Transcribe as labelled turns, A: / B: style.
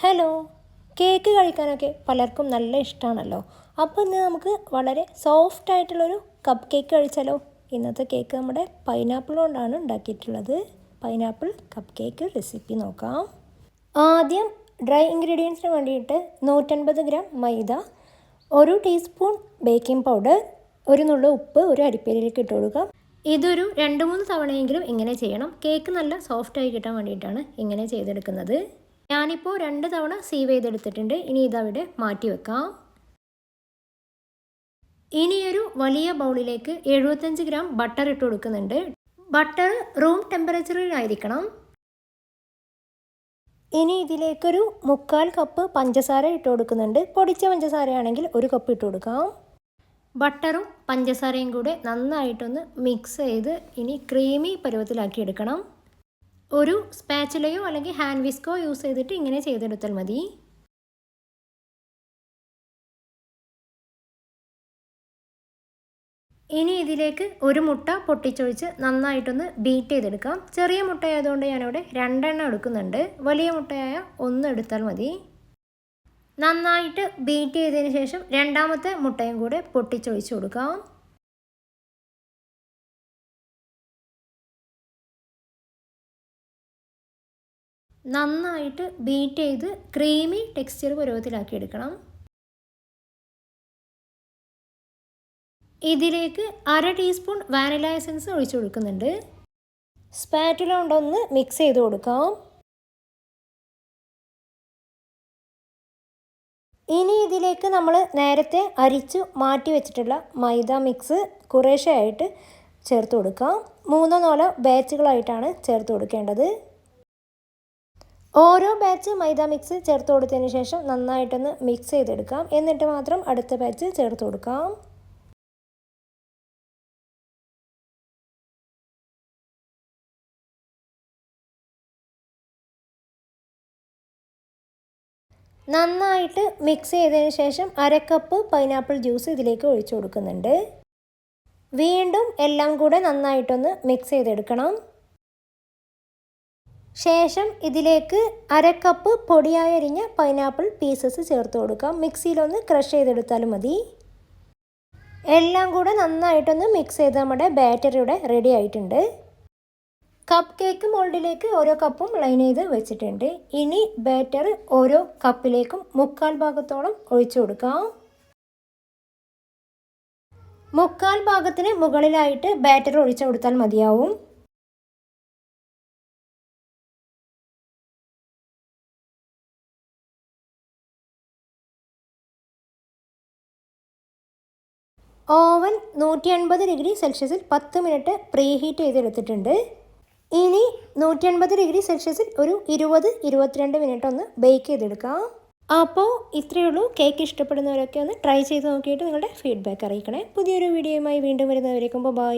A: Hello, cake കഴിക്കാനൊക്കെ പലർക്കും നല്ല ഇഷ്ടമാണല്ലോ. അപ്പോൾ ഇന്ന് നമുക്ക് വളരെ സോഫ്റ്റ് ആയിട്ടുള്ളൊരു കപ്പ് കേക്ക് കഴിച്ചാലോ. ഇന്നത്തെ കേക്ക് നമ്മുടെ പൈനാപ്പിൾ കൊണ്ടാണ് ഉണ്ടാക്കിയിട്ടുള്ളത്. പൈനാപ്പിൾ കപ്പ് കേക്ക് റെസിപ്പി നോക്കാം. ആദ്യം ഡ്രൈ ഇൻഗ്രീഡിയൻസിന് വേണ്ടിയിട്ട് 150 ഗ്രാം മൈദ, 1 ടീസ്പൂൺ ബേക്കിംഗ് പൗഡർ, ഒരു നുള്ളു ഉപ്പ് ഒരു അരിപ്പയിലേക്ക് ഇട്ട് കൊടുക്കാം. ഇതൊരു 2-3 തവണയെങ്കിലും ഇങ്ങനെ ചെയ്യണം. കേക്ക് നല്ല സോഫ്റ്റായി കിട്ടാൻ വേണ്ടിയിട്ടാണ് ഇങ്ങനെ ചെയ്തെടുക്കുന്നത്. ഞാനിപ്പോൾ 2 തവണ സീവ് ചെയ്തെടുത്തിട്ടുണ്ട്. ഇനി ഇതവിടെ മാറ്റി വെക്കാം. ഇനിയൊരു വലിയ ബൗളിലേക്ക് 75 ഗ്രാം ബട്ടർ ഇട്ട് കൊടുക്കുന്നുണ്ട്. ബട്ടർ റൂം ടെമ്പറേച്ചറിലായിരിക്കണം. ഇനി ഇതിലേക്കൊരു 1/4 കപ്പ് പഞ്ചസാര ഇട്ട് കൊടുക്കുന്നുണ്ട്. പൊടിച്ച പഞ്ചസാരയാണെങ്കിൽ 1 കപ്പ് ഇട്ട് കൊടുക്കാം. ബട്ടറും പഞ്ചസാരയും കൂടെ നന്നായിട്ടൊന്ന് മിക്സ് ചെയ്ത് ഇനി ക്രീമി പരുവത്തിലാക്കി എടുക്കണം. ഒരു സ്പാച്ചുലയോ അല്ലെങ്കിൽ ഹാൻഡ് വിസ്കോ യൂസ് ചെയ്തിട്ട് ഇങ്ങനെ ചെയ്തെടുത്താൽ മതി. ഇനി ഇതിലേക്ക് ഒരു മുട്ട പൊട്ടിച്ചൊഴിച്ച് നന്നായിട്ടൊന്ന് ബീറ്റ് ചെയ്തെടുക്കാം. ചെറിയ മുട്ടയായതുകൊണ്ട് ഞാനിവിടെ 2 എണ്ണം എടുക്കുന്നുണ്ട്. വലിയ മുട്ടയായ 1 എടുത്താൽ മതി. നന്നായിട്ട് ബീറ്റ് ചെയ്തതിന് ശേഷം രണ്ടാമത്തെ മുട്ടയും കൂടെ പൊട്ടിച്ചൊഴിച്ച് കൊടുക്കാം. നന്നായിട്ട് ബീറ്റ് ചെയ്ത് ക്രീമി ടെക്സ്ചർ പരുവത്തിലാക്കി എടുക്കണം. ഇതിലേക്ക് 1/2 ടീസ്പൂൺ വാനില എസൻസ് ഒഴിച്ചു കൊടുക്കുന്നുണ്ട്. സ്പാറ്റുല കൊണ്ടൊന്ന് മിക്സ് ചെയ്ത് കൊടുക്കാം. ഇനി ഇതിലേക്ക് നമ്മൾ നേരത്തെ അരിച്ചു മാറ്റി വെച്ചിട്ടുള്ള മൈദ മിക്സ് കുറേശ്ശെ ആയിട്ട് ചേർത്ത് കൊടുക്കാം. 3-4 ബാച്ചുകളായിട്ടാണ് ചേർത്ത് കൊടുക്കേണ്ടത്. ഓരോ ബാച്ച് മൈദ മിക്സ് ചേർത്ത് കൊടുത്തതിന് ശേഷം നന്നായിട്ടൊന്ന് മിക്സ് ചെയ്തെടുക്കാം. എന്നിട്ട് മാത്രം അടുത്ത ബാച്ച് ചേർത്ത് കൊടുക്കാം. നന്നായിട്ട് മിക്സ് ചെയ്തതിന് ശേഷം 1/2 കപ്പ് പൈനാപ്പിൾ ജ്യൂസ് ഇതിലേക്ക് ഒഴിച്ചു കൊടുക്കുന്നുണ്ട്. വീണ്ടും എല്ലാം കൂടെ നന്നായിട്ടൊന്ന് മിക്സ് ചെയ്തെടുക്കണം. ശേഷം ഇതിലേക്ക് 1/2 കപ്പ് പൊടിയായി അരിഞ്ഞ പൈനാപ്പിൾ പീസസ് ചേർത്ത് കൊടുക്കാം. മിക്സിയിലൊന്ന് ക്രഷ് ചെയ്തെടുത്താലും മതി. എല്ലാം കൂടെ നന്നായിട്ടൊന്ന് മിക്സ് ചെയ്ത് നമ്മുടെ ബാറ്റർ ഇവിടെ റെഡി ആയിട്ടുണ്ട്. കപ്പ് കേക്ക് മോൾഡിലേക്ക് ഓരോ കപ്പും ലൈൻ ചെയ്ത് വെച്ചിട്ടുണ്ട്. ഇനി ബാറ്റർ ഓരോ കപ്പിലേക്കും 1/4 ഭാഗത്തോളം ഒഴിച്ചു കൊടുക്കാം. 1/4 ഭാഗത്തിന് മുകളിലായിട്ട് ബാറ്റർ ഒഴിച്ചു കൊടുത്താൽ മതിയാവും. ഓവൻ 180 ഡിഗ്രി സെൽഷ്യസിൽ 10 മിനിറ്റ് പ്രീ ഹീറ്റ് ചെയ്തെടുത്തിട്ടുണ്ട്. ഇനി 180 ഡിഗ്രി സെൽഷ്യസിൽ ഒരു 20-22 മിനിറ്റ് ഒന്ന് ബേക്ക് ചെയ്തെടുക്കാം. അപ്പോൾ ഇത്രയേ ഉള്ളൂ. കേക്ക് ഇഷ്ടപ്പെടുന്നവരൊക്കെ ഒന്ന് ട്രൈ ചെയ്ത് നോക്കിയിട്ട് നിങ്ങളുടെ ഫീഡ്ബാക്ക് അറിയിക്കണേ. പുതിയൊരു വീഡിയോയുമായി വീണ്ടും വരുന്നവരേക്കും ബൈ.